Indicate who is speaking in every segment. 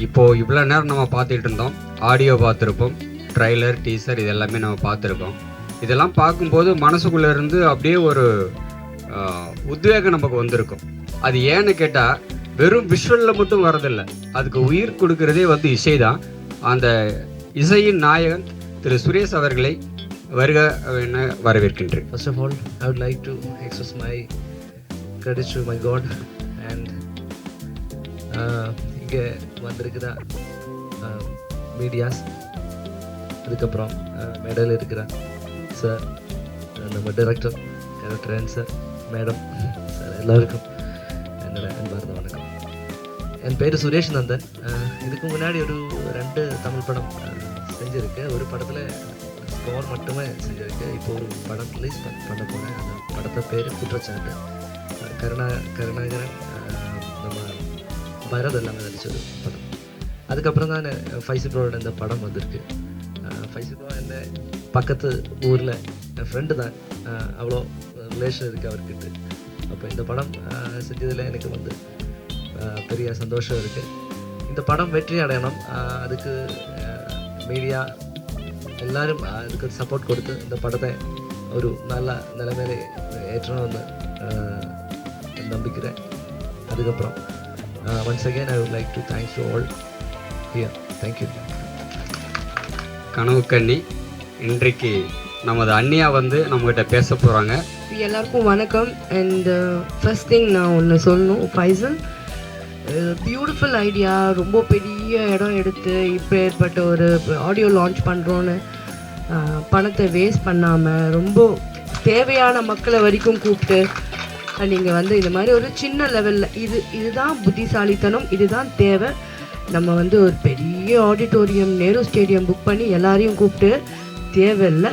Speaker 1: இப்போது இவ்வளோ நேரம் நம்ம பார்த்துட்டு இருந்தோம், ஆடியோ பார்த்துருப்போம், ட்ரைலர், டீசர் இது எல்லாமே நம்ம பார்த்துருக்கோம். இதெல்லாம் பார்க்கும்போது மனசுக்குள்ளே இருந்து அப்படியே ஒரு உத்வேகம் நமக்கு வந்திருக்கும். அது ஏன்னு கேட்டால் வெறும் விஷுவலில் மட்டும் வரதில்லை, அதுக்கு உயிர் கொடுக்கறதே வந்து இசை தான். அந்த இசையின் நாயகன் திரு சுரேஷ் அவர்களை வருக என வரவேற்கின்றேன்.
Speaker 2: First of all, I would like to express my credits to my God and இங்கே வந்திருக்கிற மீடியாஸ், அதுக்கப்புறம் மேடையில் இருக்கிற சார், நம்ம டைரக்டர் சார், மேடம் சார், எல்லாருக்கும் என்னோட அன்பார்ந்த வணக்கம். என் பேர் சுரேஷ் நந்தன். இதுக்கு முன்னாடி ஒரு 2 தமிழ் படம் செஞ்சுருக்கு. ஒரு படத்தில் ஸ்கோர் மட்டுமே செஞ்சுருக்கு. இப்போ ஒரு படம் ரிலீஸ் பண்ண போகிறேன். அந்த படத்தை பேர் குற்றச்சாட்டு. கருணாகரன், நம்ம பரத் எல்லாமே நடிச்ச ஒரு படம். அதுக்கப்புறம் தான் ஃபைசி ப்ரோட இந்த படம் வந்திருக்கு. ஃபைசி ப்ரோ என்ன பக்கத்து ஊரில் என் ஃப்ரெண்டு தான், அவ்வளோ ரிலேஷன் இருக்குது அவர்கிட்ட. அப்போ இந்த படம் செஞ்சதில் எனக்கு வந்து பெரிய சந்தோஷம் இருக்குது. இந்த படம் வெற்றி அடையணும், அதுக்கு மீடியா எல்லாரும் அதுக்கு சப்போர்ட் கொடுத்து இந்த படத்தை ஒரு நல்ல நிலைமையில ஏற்றணும்னு நம்பிக்கிறேன். அதுக்கப்புறம் once again I would like to thank you all here. Thank you.
Speaker 1: கனவு கண்ணி இன்றைக்கு நமது அண்ணியா வந்து நம்மகிட்ட பேச போகிறாங்க.
Speaker 3: எல்லாருக்கும் வணக்கம். அண்ட் ஃபர்ஸ்ட் திங் நான் ஒன்று சொல்லணும், ஃபைசல் பியூட்டிஃபுல் ஐடியா. ரொம்ப பெரிய இடம் எடுத்து இப்போ ஏற்பட்ட ஒரு ஆடியோ லான்ச் பண்ணுறோன்னு பணத்தை வேஸ்ட் பண்ணாமல் ரொம்ப தேவையான மக்களை வரைக்கும் கூப்பிட்டு நீங்கள் வந்து இந்த மாதிரி ஒரு சின்ன லெவலில் இதுதான் புத்திசாலித்தனம், இதுதான் தேவை. நம்ம வந்து ஒரு பெரிய ஆடிட்டோரியம், நேரு ஸ்டேடியம் புக் பண்ணி எல்லாரையும் கூப்பிட்டு தேவையில்லை.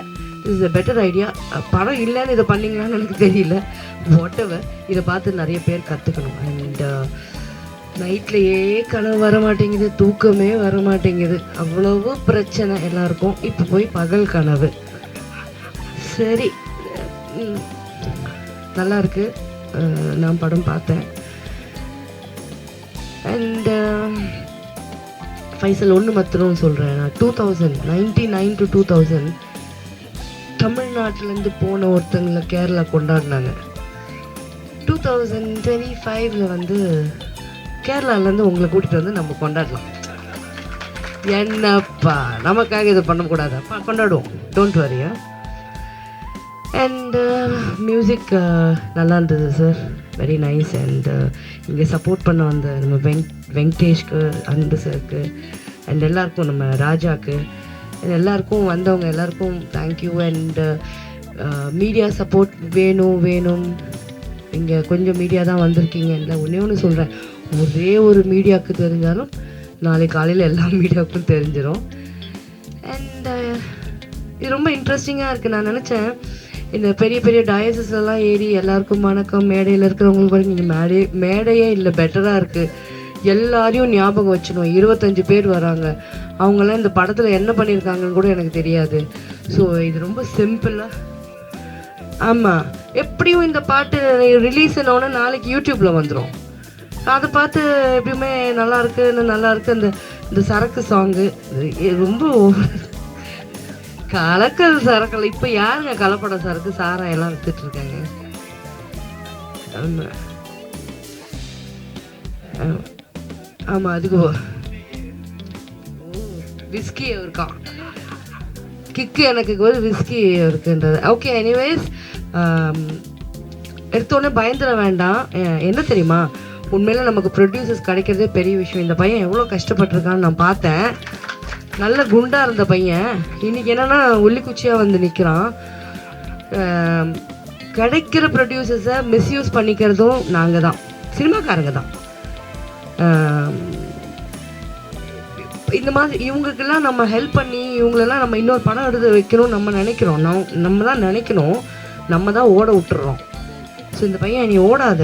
Speaker 3: Is a better idea. பணம் இல்லைன்னு இதை பண்ணிங்களான்னு எனக்கு தெரியல. வாட் எவர், இதை பார்த்து நிறைய பேர் கற்றுக்கணும். அண்ட் நைட்லேயே கனவு வர மாட்டேங்குது, தூக்கமே வர மாட்டேங்குது, அவ்வளவு பிரச்சனை எல்லாருக்கும். இப்போ போய் பகல் கனவு. சரி, நல்லா இருக்கு. நான் படம் பார்த்தேன். அண்ட் ஃபைசல் ஒன்று மாத்திரம் சொல்கிறேன். நான் 2099 to 2000 தமிழ்நாட்டிலேருந்து போன ஒருத்தங்களை கேரளா கொண்டாடினாங்க. 2025 வந்து கேரளாலேருந்து உங்களை கூட்டிகிட்டு வந்து நம்ம கொண்டாடலாம். என்னப்பா நமக்காக இதை பண்ணக்கூடாதாப்பா, கொண்டாடுவோம், டோன்ட் வரியா. அண்ட் மியூசிக் நல்லா இருந்தது சார், வெரி நைஸ். அண்ட் இங்கே சப்போர்ட் பண்ண வந்த நம்ம வெங்கடேஷ்க்கு, அன்பு சாருக்கு, அண்ட் எல்லாருக்கும், நம்ம ராஜாக்கு, எல்லாருக்கும் வந்தவங்க எல்லாருக்கும் தேங்க்யூ. அண்ட் மீடியா சப்போர்ட் வேணும். இங்கே கொஞ்சம் மீடியா தான் வந்திருக்கீங்க. இல்லை, ஒன்று சொல்கிறேன், ஒரே ஒரு மீடியாவுக்கு தெரிஞ்சாலும் நாளை காலையில் எல்லா மீடியாவுக்கும் தெரிஞ்சிடும். அண்ட் இது ரொம்ப இன்ட்ரெஸ்டிங்காக இருக்குது. நான் நினச்சேன் இந்த பெரிய பெரிய டயசஸ்லாம் ஏறி எல்லாருக்கும் வணக்கம், மேடையில் இருக்கிறவங்களுக்கு வரைக்கும் இங்கே மேடையே இல்லை, பெட்டராக இருக்குது. எல்லாரையும் ஞாபகம் வச்சுக்கணும். 25 பேர் வராங்க. அவங்களாம் இந்த படத்தில் என்ன பண்ணியிருக்காங்கன்னு கூட எனக்கு தெரியாது. ஸோ இது ரொம்ப சிம்பிளாக. ஆமாம், எப்படியும் இந்த பாட்டு ரிலீஸ் ஆனோடனே நாளைக்கு யூடியூப்பில் வந்துடும். அதை பார்த்து எப்படியுமே நல்லா இருக்கு. இந்த சரக்கு சாங்கு ரொம்ப கலக்கல் சரக்கில். இப்போ யாருங்க கலப்பட சரக்கு சாரம் எல்லாம் வித்துட்ருக்காங்க. ஆமாம் ஆமாம், அதுக்கு விஸ்கி இருக்கான், கிக்கு எனக்கு விஸ்கி இருக்குன்றது. ஓகே, எனிவேஸ், எடுத்தோடனே பயந்துட வேண்டாம். என்ன தெரியுமா, உண்மையில நமக்கு ப்ரொடியூசர்ஸ் கிடைக்கிறதே பெரிய விஷயம். இந்த பையன் எவ்வளோ கஷ்டப்பட்டிருக்கான்னு நான் பார்த்தேன். நல்ல குண்டாக இருந்த பையன் இன்றைக்கி என்னென்னா ஒல்லிக்குச்சியாக வந்து நிற்கிறான். கிடைக்கிற ப்ரொடியூசர்ஸை மிஸ்யூஸ் பண்ணிக்கிறதும் நாங்கள் தான், சினிமாக்காரங்க தான். இந்த மாதிரி இவங்களுக்கெல்லாம் நம்ம ஹெல்ப் பண்ணி இவங்களெல்லாம் நம்ம இன்னொரு படம் எடுத்து வைக்கணும் நம்ம நினைக்கிறோம். நம்ம தான் நினைக்கணும், நம்ம தான் ஓட விட்டுறோம். ஸோ இந்த பையன் நீ ஓடாத,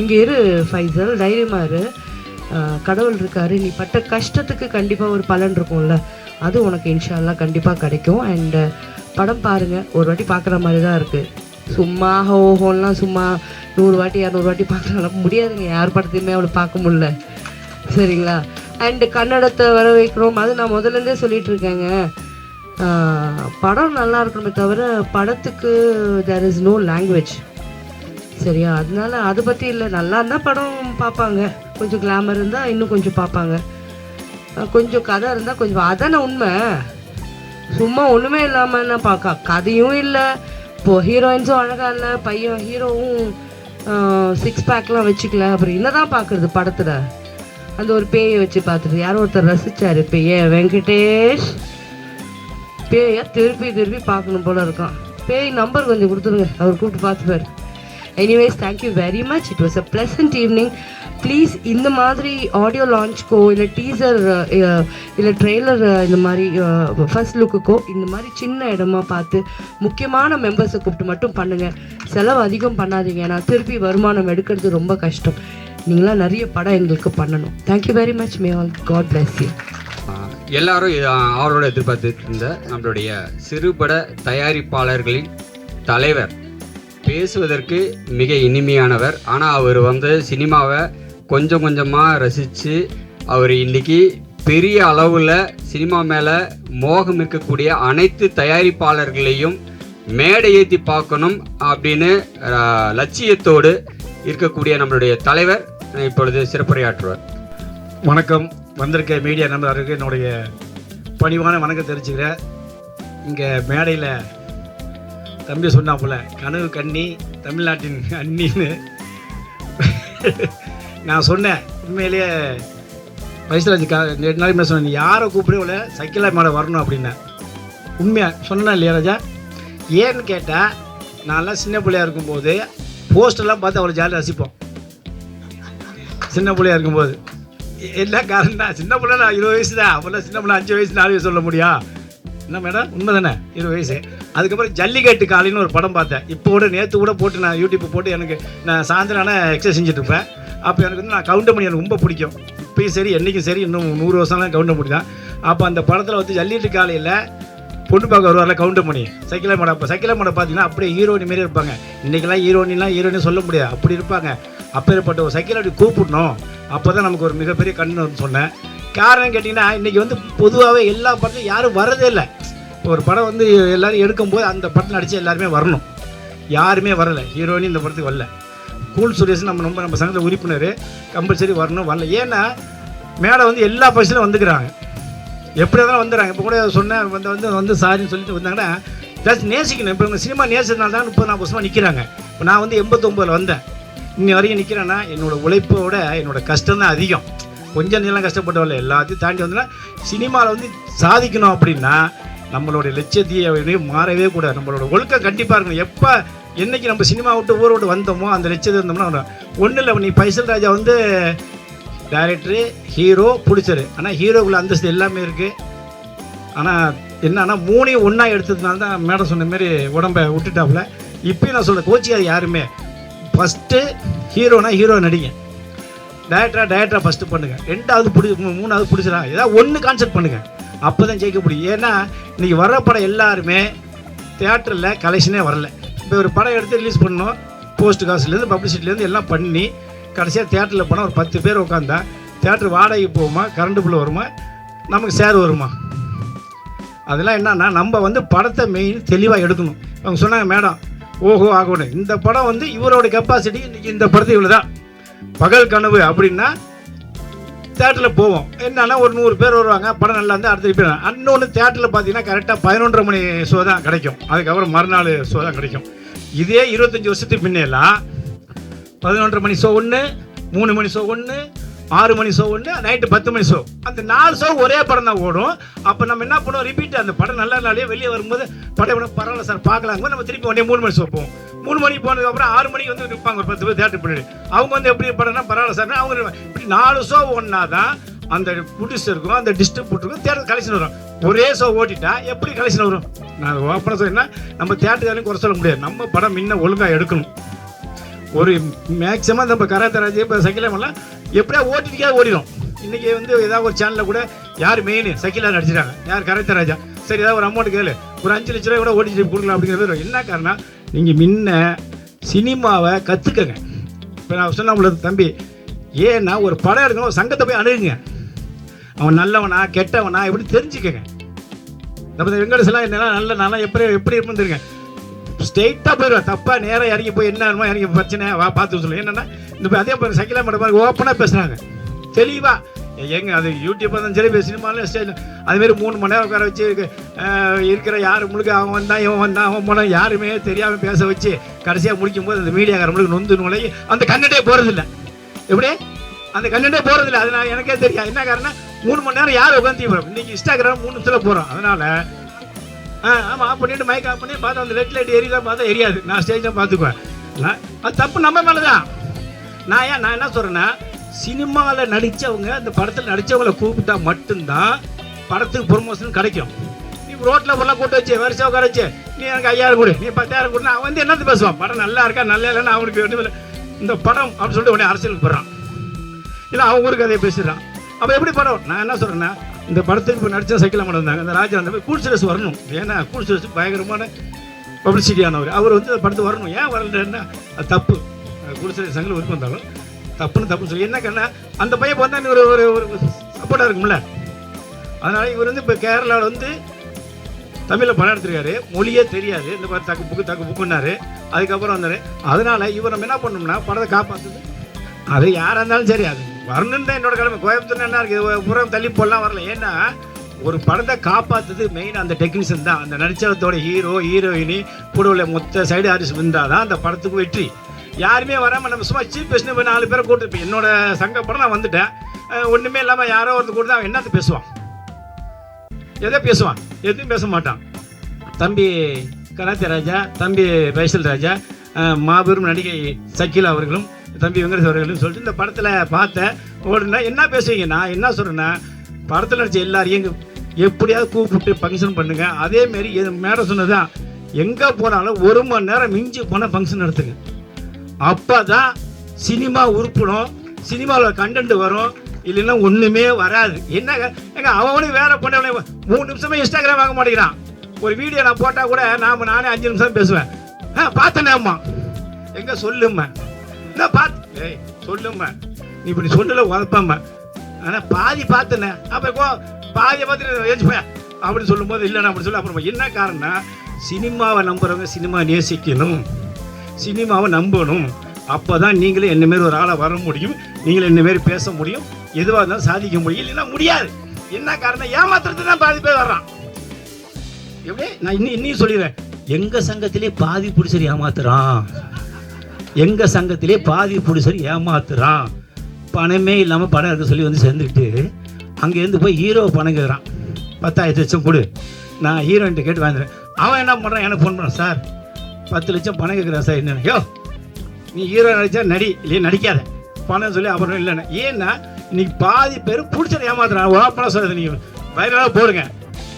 Speaker 3: இங்கே இரு ஃபைசல், தைரியமாக இரு, கடவுள் இருக்காரு, நீ பட்ட கஷ்டத்துக்கு கண்டிப்பாக ஒரு பலன் இருக்கும்ல, அது உனக்கு இன்ஷா அல்லாஹ் கண்டிப்பாக கிடைக்கும். அண்டு படம் பாருங்கள், ஒரு வாட்டி பார்க்குற மாதிரி தான் இருக்குது. சும்மா ஓஹோலாம் சும்மா 100 வாட்டி 200 வாட்டி பார்க்குறாங்க முடியாதுங்க. யார் படத்தையுமே அவளை பார்க்க முடியல, சரிங்களா? அண்டு கன்னடத்தை வர வைக்கிறோம். அது நான் முதல்லேருந்தே சொல்லிட்டு இருக்கேங்க. படம் நல்லா இருக்கணுமே தவிர படத்துக்கு தேர் இஸ் நோ லாங்குவேஜ். சரியா? அதனால அதை பற்றி இல்லை. நல்லா இருந்தால் படம் பார்ப்பாங்க, கொஞ்சம் கிளாமர் இருந்தால் இன்னும் கொஞ்சம் பார்ப்பாங்க, கொஞ்சம் கதை இருந்தால் கொஞ்சம். அதானே உண்மை. சும்மா ஒன்றுமே இல்லாமல் நான் பார்க்க கதையும் இல்லை, இப்போது ஹீரோயின்ஸும் அழகாக இல்லை, பையன் ஹீரோவும் 6 பேக்லாம் வச்சுக்கல, அப்புறம் என்ன தான் பார்க்குறது படத்தில்? அந்த ஒரு பேயை வச்சு பார்த்துட்டு யாரோ ஒருத்தர் ரசித்தார், பேய வெங்கடேஷ். பேயை திருப்பி திருப்பி பார்க்கணும் போல இருக்கான். பேய் நம்பர் கொஞ்சம் கொடுத்துருங்க, அவர் கூப்பிட்டு பார்த்துப்பார். Anyways, thank you very much. It was a pleasant evening. Please இந்த மாதிரி ஆடியோ லான்ச்க்கோ இல்லை டீசர் இல்லை ட்ரெய்லர் இந்த மாதிரி ஃபர்ஸ்ட் லுக்குக்கோ இந்த மாதிரி சின்ன இடமா பார்த்து முக்கியமான மெம்பர்ஸை கூப்பிட்டு மட்டும் பண்ணுங்கள். செலவு அதிகம் பண்ணாதீங்க, ஏன்னா திருப்பி வருமானம் எடுக்கிறது ரொம்ப கஷ்டம். நீங்களாம் நிறைய படம் எங்களுக்கு பண்ணணும். Thank you very much. May all God bless you.
Speaker 1: எல்லாரும் அவரோட எதிர்பார்த்துட்டு இருந்த நம்மளுடைய சிறுபட தயாரிப்பாளர்களின் தலைவர், பேசுவதற்கு மிக இனிமையானவர். ஆனால் அவர் சினிமாவை கொஞ்சம் கொஞ்சமாக ரசித்து அவர் இன்றைக்கி பெரிய அளவில் சினிமா மேலே மோகம் இருக்கக்கூடிய அனைத்து தயாரிப்பாளர்களையும் மேடை ஏற்றி பார்க்கணும் அப்படின்னு லட்சியத்தோடு இருக்கக்கூடிய நம்மளுடைய தலைவர் இப்பொழுது சிறப்புரையாற்றுவார்.
Speaker 4: வணக்கம். வந்திருக்க மீடியா நண்பர்களுக்கு என்னுடைய பணிவான வணக்கம் தெரிவிச்சுக்கிறேன். இங்கே மேடையில் தம்பி சொன்னா போல கனவு கண்ணி தமிழ்நாட்டின் அண்ணின்னு நான் சொன்னேன். உண்மையிலேயே வைசராஜ் 2 நாளைக்கு சொன்னேன், நீ யாரை கூப்பிடவே சைக்கிளா மேலே வரணும் அப்படின்னேன். உண்மையாக சொன்னேன் இல்லையா ராஜா? ஏன்னு கேட்டால், நான்லாம் சின்ன பிள்ளையாக இருக்கும்போது போஸ்டெல்லாம் பார்த்து அவ்வளோ ஜாலியாக ரசிப்போம். சின்ன பிள்ளையாக இருக்கும்போது எல்லா காரணம் தான். சின்ன பிள்ளை நான் 20 வயசு தான். அப்போல்லாம் சின்ன பிள்ளை 5 வயசு 4 வயசு சொல்ல முடியும். என்ன மேடம், உண்மை தானே? 20 வயசு. அதுக்கப்புறம் ஜல்லிக்கட்டு காலைன்னு ஒரு படம் பார்த்தேன். இப்போ கூட நேற்று கூட போட்டு நான் யூடியூப் போட்டு எனக்கு நான் சாயந்தரம் எக்ஸசைஸ் செஞ்சுட்ருப்பேன். அப்போ எனக்கு நான் கவுண்டமணி எனக்கு ரொம்ப பிடிக்கும். இப்போயும் சரி, என்றைக்கும் சரி, இன்னும் 100 வருஷம்லாம் கவுண்டமணி தான். அப்போ அந்த படத்தில் ஜல்லிக்கட்டு காலையில் பொண்ணு பார்க்க வருவாரில் கவுண்டமணி, சைக்கிளா மேடம். அப்போ சைக்கிளா மேடம் பார்த்தீங்கன்னா அப்படியே ஹீரோனி மாரி இருப்பாங்க. இன்றைக்கெல்லாம் ஹீரோயின்னு சொல்ல முடியாது, அப்படி இருப்பாங்க. அப்பேற்பட்ட ஒரு சைக்கிளை அப்படி கூப்பிடணும், அப்போ தான் நமக்கு ஒரு மிகப்பெரிய கண்ணு சொன்னேன். காரணம் கேட்டிங்கன்னா, இன்றைக்கி பொதுவாகவே எல்லா படத்துலையும் யாரும் வரதே இல்லை. இப்போ ஒரு படம் எல்லோரும் எடுக்கும்போது அந்த படத்தில் நடித்து எல்லாருமே வரணும். யாருமே வரலை. ஹீரோயினி இந்த படத்துக்கு வரல. கூல் சுரேஷ் நம்ம சங்கத்தில் உறுப்பினர், கம்பல்சரி வரல. ஏன்னா மேடம் எல்லா பரிசிலும் வந்துக்கிறாங்க, எப்படி தான் வந்துடுறாங்க. இப்போ கூட சொன்னேன், வந்து சாரின்னு சொல்லிட்டு வந்தாங்கன்னா ஜஸ்ட் நேசிக்கணும். இப்போ சினிமா நேசிக்கிறதுனால தான் 30-40 வருஷமாக நிற்கிறாங்க. இப்போ நான் 89 வந்தேன், இன்னி வரைக்கும் நிற்கிறேன்னா என்னோடய உழைப்போட என்னோடய கஷ்டம் தான் அதிகம். கொஞ்சம் நேரம் கஷ்டப்பட்டு வரல, எல்லாத்தையும் தாண்டி வந்தோன்னா சினிமாவில் சாதிக்கணும் அப்படின்னா நம்மளுடைய லட்சியத்தையே மாறவே கூடாது. நம்மளோட ஒழுக்கம் கண்டிப்பாக இருக்கணும். எப்போ என்றைக்கு நம்ம சினிமா விட்டு ஊரை விட்டு வந்தோமோ அந்த லட்சியத்தை இருந்தோம்னா ஒன்றும் இல்லை. நீ பைசல் ராஜா டைரக்டரு, ஹீரோ, பிடிச்சரு. ஆனால் ஹீரோக்குள்ள அந்தஸ்து எல்லாமே இருக்குது. ஆனால் என்னன்னா 3 ஒன்றா எடுத்ததுனால தான் மேடம் சொன்ன மாரி உடம்பை விட்டுட்டாப்புல. இப்போயும் நான் சொல்கிறேன், கோச்சிக்காது யாருமே. ஃபஸ்ட்டு ஹீரோ நடிங்க, டைரக்டராக ஃபஸ்ட்டு பண்ணுங்கள், 2வது 3வது பிடிச்சிடா, ஏதாவது ஒன்று கான்செப்ட் பண்ணுங்கள், அப்போ தான் ஜெயிக்க முடியும். ஏன்னா இன்றைக்கி வர்ற படம் எல்லாருமே தியேட்டரில் கலெக்ஷனே வரல. இப்போ ஒரு படம் எடுத்து ரிலீஸ் பண்ணணும், போஸ்ட் காசுலேருந்து பப்ளிசிட்டிலேருந்து எல்லாம் பண்ணி கடைசியாக தியேட்டரில் போனால் ஒரு 10 பேர் உட்காந்தா தியேட்டர் வாடகை போகுமா, கரண்ட் பில் வருமா, நமக்கு ஷேர் வருமா? அதெல்லாம் என்னன்னா நம்ம படத்தை மெயின் தெளிவாக எடுக்கணும். அவங்க சொன்னாங்க மேடம், ஓஹோ ஆகணும், இந்த படம் இவரோட கெப்பாசிட்டி இன்றைக்கி இந்த படத்தை இவ்வளோ தான், பகல் கனவு அப்படின்னா தியேட்டரில் போவோம். என்னன்னா ஒரு 100 பேர் வருவாங்க, படம் நல்லா இருந்தால் அடுத்த பேர். இன்னொன்று தியேட்டரில் பார்த்தீங்கன்னா கரெக்டாக 11:30 மணி ஷோ தான் கிடைக்கும், அதுக்கப்புறம் மறுநாள் ஷோ தான் கிடைக்கும். இதே 25 வருஷத்துக்கு முன்னெல்லாம் 11:30 மணி ஷோ ஒன்று, 3 மணி ஷோ ஒன்று, 6 மணி ஷோ ஒன்று, நைட்டு 10 மணி ஷோ. அந்த 4 ஷோ ஒரே படம் தான் ஓடும். அப்போ நம்ம என்ன பண்ணுவோம், ரிப்பீட் அந்த படம் நல்லா நாளே வெளியே வரும்போது படம் பரவாயில்ல சார் பார்க்கலாங்க, நம்ம திருப்பி உடனே 3 மணி ஷோ போவோம். 3 மணிக்கு போனதுக்கப்புறம் 6 மணிக்கு நிற்பாங்க ஒரு 10 பேர் தேட்டர் பண்ணிட்டு. அவங்க எப்படி படம்னா பரவாயில்ல சார், அவங்க இப்படி 4 ஷோ ஒன்றா தான் அந்த ப்ரொடியூசருக்கும் அந்த டிஸ்ட்ரிபியூட்டருக்கும் தேட்டர் கலெக்ஷன் வரும். ஒரே ஷோ ஓட்டிட்டா எப்படி கலெக்ஷன் வரும்? நான் ஓப்பனாக சொன்னேன்னா நம்ம தேட்டருக்காலையும் குறை சொல்ல முடியாது. நம்ம படம் முன்ன ஒழுங்காக எடுக்கணும். ஒரு மேக்ஸிமம் நம்ம கராத்தராஜ் இப்போ சைக்கிளமெல்லாம் எப்படியா ஓட்டிட்டுக்கே ஓடிடும். இன்றைக்கி ஏதாவது ஒரு சேனலில் கூட யார் மெயின் சைக்கிளாக நடிச்சிட்டாங்க, யார் கராத்தராஜா, சரி ஏதாவது ஒரு அமௌண்ட் கேளு, ஒரு 5 லட்ச ரூபாய் கூட ஓட்டிட்டு கொடுக்கலாம் அப்படிங்கிறது. என்ன காரணம், நீங்கள் முன்ன சினிமாவை கற்றுக்கங்க. இப்போ நான் சொன்ன தம்பி, ஏன்னா ஒரு படம் எடுக்கணும், ஒரு சங்கத்தை போய் அணுகுங்க. அவன் நல்லவனா கெட்டவனா எப்படி தெரிஞ்சுக்கங்க. நம்ம வெங்கடேசெல்லாம் என்னெல்லாம் நல்ல நல்லா எப்படி இருந்துருக்கேன், ஸ்ட்ரெயிட்டாக போயிடுவேன். தப்பாக நேராக இறங்கி போய் என்ன வேணுமோ இறங்கி பிரச்சனை வா பார்த்து சொல்லுவேன். என்னென்னா இந்த அதே மாதிரி சைக்கிளாக மட்டும் மாதிரி ஓப்பனாக பேசுகிறாங்க தெளிவாக. எங்கே அது யூடியூப் இருந்தாலும் சரி, சினிமாவில் ஸ்டேஜ் அதுமாரி 3 மணி நேரம் உட்கார வச்சு இருக்கிற யார் முழுக்க அவன் வந்தான் இவன் வந்தான் அவன் போனால் யாருமே தெரியாமல் பேச வச்சு கடைசியாக முடிக்கும் போது அந்த மீடியாக்கார முழுக்க நொந்து நுழைய அந்த கண்ணட்டே போகிறதில்ல. எப்படி அந்த கண்ணட்டே போகிறதில்ல. அது நான் எனக்கே தெரியும். என்ன காரணம், 3 மணி நேரம் யார் உட்காந்து போகிறோம். இன்றைக்கி இன்ஸ்டாகிராம் 3 நிமிஷத்தில் போகிறோம். அதனால் ஆமாம் ஆஃப் பண்ணிவிட்டு மைக் ஆஃப் பண்ணி பார்த்தா அந்த ரெட் லைட் எரியுதான் பார்த்தா எரியாது. நான் ஸ்டேஜ் தான் பார்த்துக்குவேன். அது தப்பு நம்ம மேலே தான். நான் என்ன சொல்கிறேன்னா, சினிமாவில் நடித்தவங்க அந்த படத்தில் நடித்தவங்களை கூப்பிட்டா மட்டும்தான் படத்துக்கு ப்ரொமோஷன் கிடைக்கும். நீ ரோட்டில் ஃபுல்லாக கூட்ட வச்சு வரிசை உட்கார வச்சு நீ எனக்கு 5000 கொடு நீ 10000 கொடுனா அவன் வந்து என்னது பேசுவான், படம் நல்லா இருக்கா நல்லா இல்லைன்னு அவனுக்கு இந்த படம் அப்படின்னு சொல்லிட்டு உடனே அரசியலுக்கு போடுறான், இல்லை அவன் ஊருக்கு அதை பேசுகிறான். அப்போ எப்படி படம்? நான் என்ன சொல்கிறேன்னா, இந்த படத்துக்கு இப்போ நடித்த சைக்கிள் மட்டும் இருந்தாங்க அந்த ராஜா அந்த கூல் சுரேஷ் வரணும். ஏன்னா கூல் சுரேஷ் பயங்கரமான பப்ளிசிட்டியானவர். அவர் வந்து படத்துக்கு வரணும். ஏன் வரலன்னா அது தப்பு. கூல் சுரேஷ் சங்கில் விருப்பம் வந்தாலும் தப்புன்னு சொல்லி என்ன கண்ணா அந்த பையன் வந்தால் ஒரு ஒரு ஒரு சப்போர்ட்டாக இருக்கும்ல. அதனால் இவர் வந்து இப்போ கேரளாவில் வந்து தமிழில் படம் எடுத்துருக்காரு, மொழியே தெரியாது. இந்த மாதிரி தக்கு புக்குன்னாரு. அதுக்கப்புறம் வந்தார். அதனால் இவர் நம்ம என்ன பண்ணோம்னா படத்தை காப்பாற்றுது. அது யாராக இருந்தாலும் சரி அது வரணுன்னு தான் என்னோட கடமை. கோயம்புத்தூர் என்ன இருக்குது, புறம் தள்ளி போடலாம் வரல. ஏன்னா ஒரு படத்தை காப்பாற்றுது மெயின் அந்த டெக்னீஷியன் தான். அந்த நடிச்சவத்தோட ஹீரோ ஹீரோயினி கூட உள்ள மொத்த சைடு ஆர்டிஸ்ட் இருந்தால் தான் அந்த படத்துக்கு வெற்றி. யாருமே வராமல் நம்ம சும்மா சீப் பேசினு போய் 4 பேரை கூட்டு. இப்போ என்னோட சங்க படம் நான் வந்துட்டேன், ஒன்றுமே இல்லாமல் யாரோ ஒருத்தர் கூட அவன் என்னத்தை பேசுவான், எதை பேசுவான், எதுவும் பேச மாட்டான். தம்பி கராத்தே ராஜா, தம்பி பைசல் ராஜா, மாபெரும் நடிகை சக்கீலா அவர்களும் தம்பி வெங்கடேஷ் அவர்களும் சொல்லிட்டு இந்த படத்தில் பார்த்தேன். ஓடுனா என்ன பேசுவீங்க? நான் என்ன சொல்கிறேன்னா, படத்தில் நடிச்ச எல்லாரையும் எப்படியாவது கூப்பிட்டு ஃபங்க்ஷன் பண்ணுங்க. அதேமாரி மேடம் சொன்னதான், எங்கே போனாலும் 1 மணி நேரம் மிஞ்சி போனால் ஃபங்க்ஷன் நடத்துங்க. அப்போ தான் சினிமா உருப்படும், சினிமாவில் கண்டென்ட் வரும். இல்லைன்னா ஒன்றுமே வராது. என்னங்க எங்க அவனுக்கு வேலை பண்ண 3 நிமிஷமே இன்ஸ்டாகிராம் வாங்க மாட்டேங்கிறான். ஒரு வீடியோ நான் போட்டால் கூட நானே 5 நிமிஷம் பேசுவேன். பார்த்தேனேம்மா எங்கே சொல்லும்மா என்ன பார்த்து சொல்லும்மா நீ இப்படி சொல்லலை உதப்பாம்மா. ஆனால் பாதி பார்த்தேனே அப்போ பாதியை பார்த்துட்டு ஏச்சுப்பேன் அப்படின்னு சொல்லும்போது இல்லைண்ணா அப்படி சொல்லி அப்புறம் என்ன காரணம்னா, சினிமாவை நம்புறவங்க சினிமா நேசிக்கணும், சினிமாவை நம்பணும். அப்போ தான் நீங்களே என்னமாரி ஒரு ஆளை வர முடியும், நீங்களே என்னமாரி பேச முடியும், எதுவாக இருந்தாலும் சாதிக்க முடியும். இல்லைன்னா முடியாது. என்ன காரணம், ஏமாத்துறது தான் பாதி பேர் வர்றான். எப்படி நான் இன்னும் சொல்லிடுறேன், எங்கள் சங்கத்திலே பாதி புடிசர் ஏமாத்துறான், எங்கள் சங்கத்திலே பாதி புடிசர் ஏமாத்துறான். பணமே இல்லாமல் பணம் எடுக்க சொல்லி வந்து சேர்ந்துக்கிட்டு அங்கேருந்து போய் ஹீரோ பணம் கேட்குறான், 10,000 லட்சம் கொடு, நான் ஹீரோயின்ட்ட கேட்டு வாங்குறேன். அவன் என்ன பண்ணுறான், எனக்கு ஃபோன் பண்ணுறான், சார் 10 லட்சம் பணம் கேட்குறான் சார். என்ன யோ நீ ஹீரோ நடிச்சா நடி, இல்லையே நடிக்காத பணம் சொல்லி அப்புறம் இல்லைண்ணே. ஏன்னா இன்னைக்கு பாதி பேர் பிடிச்சதை ஏமாத்துறான். ஓப்பனாக சொல்லுது, நீங்கள் வைரலாக போடுங்க.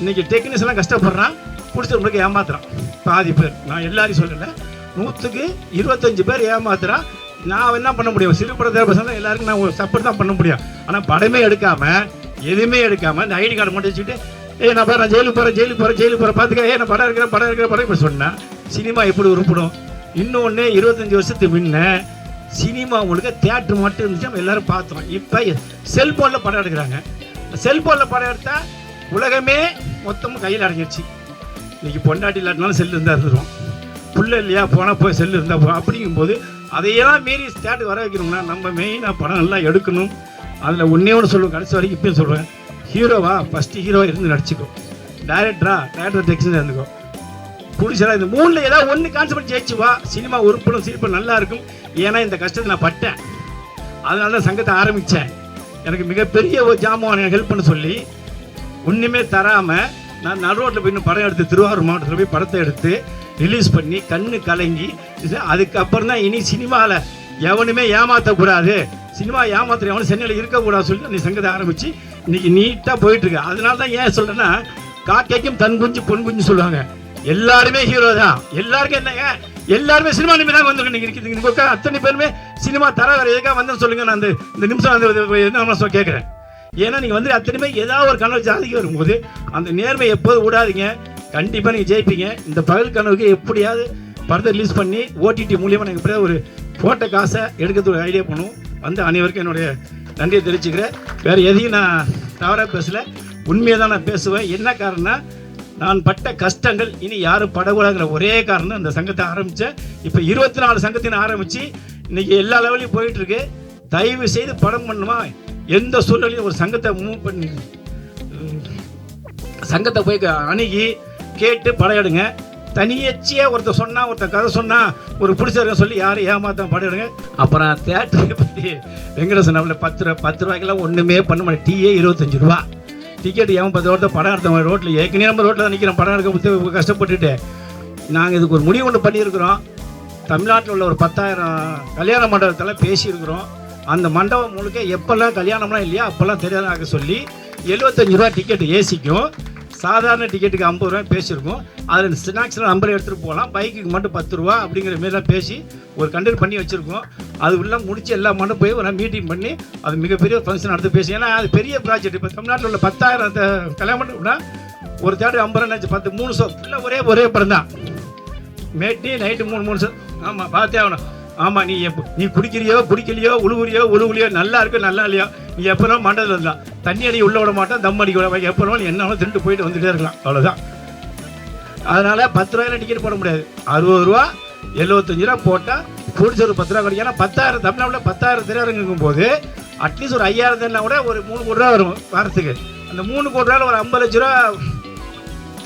Speaker 4: இன்றைக்கி டெக்னீஷியன்லாம் கஷ்டப்படுறான், பிடிச்சவங்களுக்கு ஏமாத்துறான் பாதி பேர். நான் எல்லாரையும் சொல்லலை, 100க்கு 25 பேர் ஏமாத்துறான். நான் என்ன பண்ண முடியும், சிறு படத்தை பசங்க எல்லாருக்கும் நான் சப்போர்ட் தான் பண்ண முடியும். ஆனால் படமே எடுக்காமல் எதுவுமே எடுக்காமல் இந்த ஐடி கார்டு மட்டும் வச்சுக்கிட்டு நான் ஜெயிலுக்கு போகிறேன் பார்த்துக்க, நான் படம் இருக்கிற இப்படி சொன்னேன். சினிமா எப்படி உருப்படும்? இன்னொன்று 25 வருஷத்துக்கு முன்ன சினிமா உங்களுக்கு தியேட்டர் மட்டும் இருந்துச்சு, நம்ம எல்லோரும் பார்த்தோம். இப்போ செல்ஃபோனில் படம் எடுக்கிறாங்க. செல்ஃபோனில் படம் எடுத்தால் உலகமே மொத்தமும் கையில் அடங்கிடுச்சு. இன்றைக்கி பொண்டாட்டி இல்லாட்டினாலும் செல்லு இருந்தால் இருந்துருவோம், புள்ள இல்லையா போனால் போய் செல்லு இருந்தால் போகும். அப்படிங்கும்போது அதையெல்லாம் மீறி தியேட்டர் வர வைக்கணும்னா நம்ம மெயினாக படம் நல்லா எடுக்கணும். அதில் ஒன்றே சொல்லுவேன், கடைசி வரைக்கும் இப்பயும் சொல்கிறேன், ஹீரோவா ஃபஸ்ட்டு ஹீரோவாக இருந்து நடிச்சுக்கோ, டைரக்டர் டெக்னீஷியனாக இருந்துக்கோ, புடிச்சதா இந்த 3ல் ஏதாவது ஒன்று கான்செப்ட் ஜெயிச்சு வா, சினிமா உருப்படும், சிரிப்பு நல்லா இருக்கும். ஏன்னா இந்த கஷ்டத்தை நான் பட்டேன், அதனால தான் சங்கத்தை ஆரம்பித்தேன். எனக்கு மிகப்பெரிய ஒரு ஜாமான் ஹெல்ப் பண்ண சொல்லி ஒன்றுமே தராமல் நான் நடுரோட்டில் போய் இன்னும் படம் எடுத்து திருவாரூர் மாவட்டத்தில் போய் படத்தை எடுத்து ரிலீஸ் பண்ணி கண்ணு கலங்கி, அதுக்கப்புறம் தான் இனி சினிமாவில் எவனுமே ஏமாற்றக்கூடாது, சினிமா ஏமாத்துற எவனும் சென்னையில் இருக்கக்கூடாது சொல்லி நீ சங்கத்தை ஆரம்பித்து இன்றைக்கி நீட்டாக போயிட்டுருக்கு. அதனால தான் ஏன் சொல்கிறேன்னா, காக்கைக்கும் தன் குஞ்சு பொன் குஞ்சு சொல்லுவாங்க. எல்லாருமே ஹீரோ தான். எல்லாருக்கும் என்னங்க, எல்லாருமே சினிமா நிமிடம் தான் வந்துருக்கு. நீங்கள் அத்தனை பேருமே சினிமா தர வேறு எதுக்காக வந்து சொல்லுங்கள். நான் இந்த நிமிஷம் வந்து என்ன கேட்குறேன். ஏன்னா நீங்கள் வந்து அத்தனை பேர் ஏதாவது ஒரு கனவு ஜாதிக்கு வரும்போது அந்த நேர்மை எப்போதும் விடாதீங்க. கண்டிப்பாக நீங்கள் ஜெயிப்பீங்க. இந்த பகல் கனவுக்கு எப்படியாவது படத்தை ரிலீஸ் பண்ணி ஓடிடி மூலியமாக எனக்கு எப்படியாவது ஒரு போட்ட காசை எடுக்கிறதுக்கு ஒரு ஐடியா பண்ணுவோம். வந்து அனைவருக்கும் என்னுடைய நன்றியை தெரிவிச்சுக்கிறேன். வேறு எதையும் நான் தவறாக பேசல, உண்மையை தான் நான் பேசுவேன். என்ன காரணம்னா, நான் பட்ட கஷ்டங்கள் இனி யாரும் படக்கூடாதுங்கிற ஒரே காரணம் இந்த சங்கத்தை ஆரம்பித்தேன். இப்போ 24 சங்கத்தின் ஆரம்பித்து இன்றைக்கி எல்லா லெவலையும் போயிட்டுருக்கு. தயவு செய்து படம் பண்ணுமா, எந்த சூழ்நிலையும் ஒரு சங்கத்தை மூவ் பண்ணி சங்கத்தை போய் அணுகி கேட்டு படம் எடுங்க. தனியச்சியாக ஒருத்தர் சொன்னால், ஒருத்தர் கதை சொன்னால், ஒரு பிடிச்சிருக்க சொல்லி யாரும் ஏமாற்ற படம் எடுங்க. அப்புறம் தேட்டரை பற்றி வெங்கடேசன் அவளை 10 ரூபாய்க்கெல்லாம் ஒன்றுமே பண்ண மாட்டேன். டீயே 25 ரூபா, டிக்கெட் ஏன் 10 ரூபா படம் எடுத்த மாதிரி ரோட்டில் ஏற்கனவே நம்ம ரோட்டில் தான் நிற்கிறோம் படம் எடுக்க கஷ்டப்பட்டுட்டு. நாங்கள் இதுக்கு ஒரு முடிவு ஒன்று பண்ணியிருக்கிறோம். தமிழ்நாட்டில் உள்ள ஒரு 10,000 கல்யாண மண்டபத்தில் பேசியிருக்கிறோம். அந்த மண்டபம் முழுக்க எப்போல்லாம் கல்யாணம்லாம் இல்லையா அப்போல்லாம் தெரியாத சொல்லி 75 ரூபா டிக்கெட்டு ஏசிக்கும், சாதாரண டிக்கெட்டுக்கு 50 ரூபா பேசியிருக்கோம். அதில் ஸ்நாக்ஸ்லாம் நம்பர் எடுத்துகிட்டு போகலாம், பைக்குக்கு மட்டும் 10 ரூபா அப்படிங்கிற மாரிலாம் பேசி ஒரு கண்டெக்ட் பண்ணி வச்சுருக்கோம். அது உள்ள முடிச்சு எல்லா மட்டும் போய் ஒரு மீட்டிங் பண்ணி அது மிகப்பெரிய ஃபங்க்ஷன் நடத்தி பேசி. ஏன்னா அது பெரிய ப்ராஜெக்ட். இப்போ தமிழ்நாட்டில் உள்ள 10,000 கல்யாண மண்டபம்னா ஒரு தேட்டர் 50 ரூபா 10 3 ஷோ ஃபுல்லாக ஒரே படம் தான். Matte night 3 show. ஆமாம், பார்த்தே ஆகணும். ஆமாம், நீ குடிக்கிறியோ குடிக்கலையோ உழுவுலையோ நல்லா இருக்கோ நல்லா இல்லையோ, நீ எப்போ மண்டபத்தில் இருந்தால் தண்ணி அடி உள்ள விட மாட்டோம், தம் அடிக்க விட எப்போ என்ன திருட்டு போயிட்டு வந்துகிட்டே இருக்கலாம், அவ்வளோதான். அதனால் 10 ரூபாயில டிக்கெட் போட முடியாது. 60 ரூபா 75 ரூபா போட்டால் பிடிச்ச ஒரு 10 ரூபா கிடைக்கும். ஏன்னா 10,000 தமிழ்நாட்டில் 10,000 திரையரங்குங்கும் போது அட்லீஸ்ட் ஒரு 5,000 திரைனா கூட ஒரு 3 கோடி ரூபா வரும் வாரத்துக்கு. அந்த 3 கோடி ரூபாயில் ஒரு 50 லட்ச ரூபா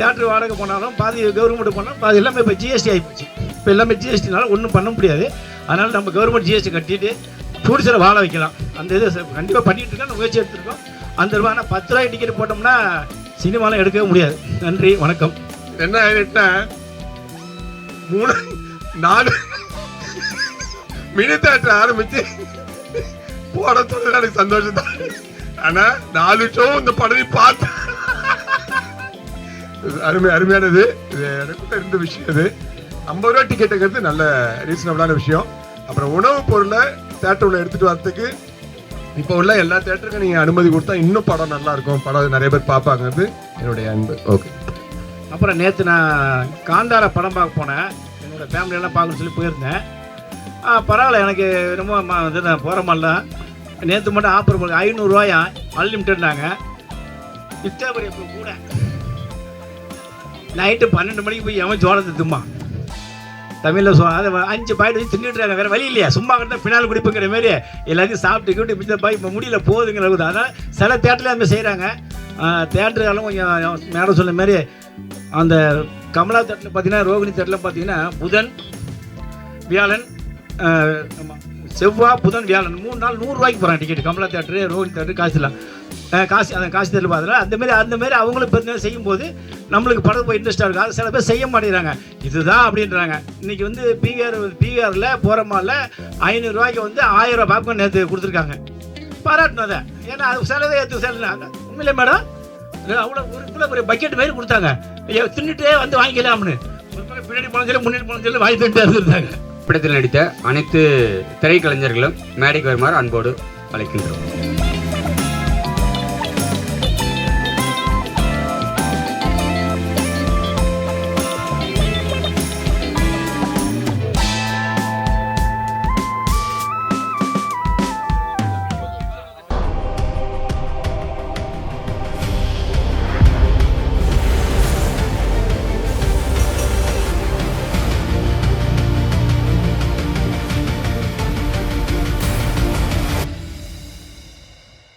Speaker 4: தேட்டர் வாடகை போனாலும், பாதி கவர்மெண்ட் போனாலும், பாதி எல்லாமே இப்போ ஜிஎஸ்டி ஆகிப்போச்சு. இப்போ எல்லாமே ஜிஎஸ்டினால ஒன்றும் பண்ண முடியாது. அதனால் நம்ம கவர்மெண்ட் ஜிஎஸ்டி கட்டிட்டு டூரிஸ்டரை வாழ வைக்கலாம். அந்த இது கண்டிப்பாக பண்ணிகிட்டு இருக்கோம், முயற்சி எடுத்துருக்கோம். அந்த ரூபா. ஆனால் 10 ரூபாய் டிக்கெட் போட்டோம்னா சினிமாலாம் எடுக்கவே முடியாது. நன்றி, வணக்கம்.
Speaker 5: என்ன ஆகிட்டா 3-4 மினி தேட்டர் ஆரம்பிச்சு போட சொல்ல எனக்கு சந்தோஷம் தான். ஆனால் 4 ஷோ இந்த படத்தை பார்த்து அருமையானது. இது எனக்கு தெரிந்த விஷயம். இது 50 ரூபா டிக்கெட்டுங்கிறது நல்ல ரீசனபிளான விஷயம். அப்புறம் உணவு பொருளை தேட்டரில் எடுத்துகிட்டு வரத்துக்கு இப்போ உள்ள எல்லா தேட்டருக்கும் நீங்கள் அனுமதி கொடுத்தா இன்னும் படம் நல்லாயிருக்கும், படம் நிறைய பேர் பார்ப்பாங்கிறது என்னுடைய அன்பு. ஓகே.
Speaker 4: அப்புறம் நேற்று நான் காந்தார படம் பார்க்க போனேன். என்னோடய ஃபேமிலியெல்லாம் பார்க்கணும்னு சொல்லி போயிருந்தேன். பரவாயில்ல, எனக்கு ரொம்ப இது நான் போகிற மாதிரிலாம். நேற்று மட்டும் ஆஃபர் பண்ணி 500 ரூபாயா அன்லிமிட்டட்னாங்க. பிச்சாபுரி இப்போ கூட நைட்டு 12 மணிக்கு போய் எவன் சோளத்தை தும்மா தமிழில் அதை 5 பாயிண்ட் வச்சு தின்னுட்டுறாங்க. வேறு வழி இல்லையா, சும்மா கிட்ட பின்னால் குடிப்புங்கிற மாரி எல்லாத்தையும் சாப்பிட்டுக்கிட்டு மிச்ச பாய் இப்போ முடியல போகுதுங்கிற. அதனால் சில தேட்டரில் அந்த செய்கிறாங்க. தேட்டருக்காலும் கொஞ்சம் மேடம் சொன்ன மாதிரி அந்த கமலா தேட்டரில் பார்த்தீங்கன்னா, ரோகிணி தேட்டரில் பார்த்தீங்கன்னா புதன் வியாழன் செவ்வாய் புதன் வியாழன் 3 நாள் 100 ரூபாய்க்கு போகிறாங்க ticket. Kamala theatre, Rohini theatre, காசுலாம் காசு தேட்டரில் பார்த்தா அந்தமாரி அவங்களும் இப்போ செய்யும்போது நம்மளுக்கு படம் போய் இன்ட்ரெஸ்ட்டாக இருக்கும். அது சில பேர் செய்ய மாட்டேங்கிறாங்க, இதுதான் அப்படின்றாங்க. இன்றைக்கி வந்து பிஆரில் போகிற மாதிரில 500 ரூபாய்க்கு வந்து 1000 ரூபா பாப்கார்ன் நேற்று கொடுத்துருக்காங்க. பாராட்டணும் அதை. ஏன்னா அது செலவே ஏற்று செலவு உண்மையிலே மேடம் அவ்வளோ ஒரு பெரிய பக்கெட் மாரி கொடுத்தாங்க. தின்னுட்டே வந்து வாங்கிக்கலாம்னு பின்னாடி போன சொல்லி முன்னாடி போன சொல்லி வாங்கி தின்ட்டு இருந்தாங்க.
Speaker 1: படத்தில் நடித்த அனைத்து திரைக்கலைஞர்களும் மேடைக்கு வருமாறு அன்போடு அழைக்கின்றோம்.